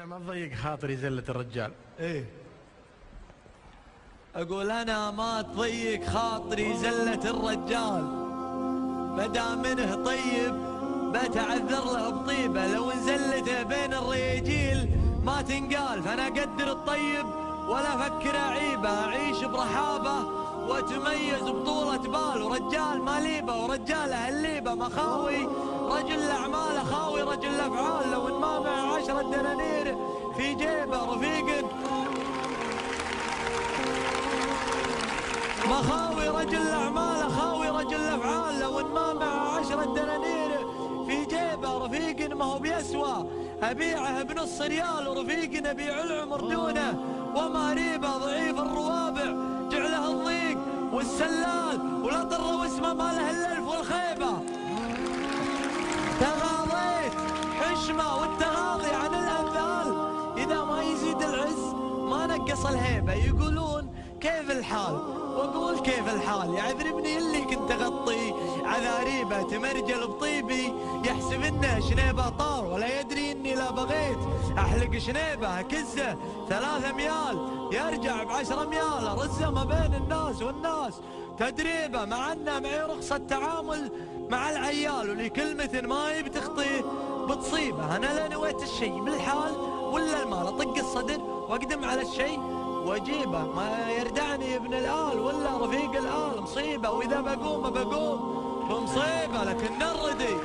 انا ما تضيق خاطري زلة الرجال. ايه اقول انا ما تضيق خاطري زلة الرجال، مدام منه طيب بتعذر له بطيبه، لو انزلته بين الرياجيل ما تنقال، فانا اقدر الطيب ولا افكر اعيبه، اعيش برحابه واتميز بطولة بال، ورجال ماليبه ورجاله الليبه مخاوي، رجل الاعمال خاوي رجل الافعال، لو ان ما معه 10 دنانير في جيبه رفيق مخاوي، رجل الاعمال خاوي رجل الافعال، لو ان ما معه 10 دنانير في جيبه رفيق ما هو بيسوى، ابيعه بنص ريال ورفيق ابيع العمر دونه، وما ريبه ضعيف الروابع جعله الضيق والسلال، ولا ضر واسمه ما له الا الف والخيبه، تغاضيت حشمه والتغاضي عن الامثال، اذا ما يزيد العز ما نقص الهيبه، يقولون كيف الحال واقول كيف الحال، يعذربني اللي كنت اغطي عذاريبه، تمرجل بطيبي يحسب انه شنيبه طار، ولا يدري اني لا بغيت احلق شنيبه اكزه 3 ميال يرجع ب10 ميال، ارزه ما بين الناس والناس تدريبه، مع انه معي رخصه تعامل مع العيال، ولي كلمه ما يبي تخطيه بتصيبه، انا لا نويت الشيء بالحال ولا المال، اطق الصدر واقدم على الشيء واجيبه، ما يردعني ابن الآل ولا رفيق الآل مصيبة، واذا بقوم بمصيبة، لكن نردي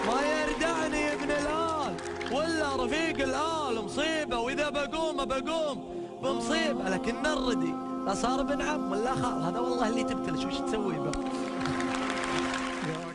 ما يردعني ابن الآل ولا رفيق الآل مصيبة، واذا بقوم بمصيبة، لكن نردي لا صار ابن عم ولا خال، هذا والله اللي تبتلش وش تسوي به.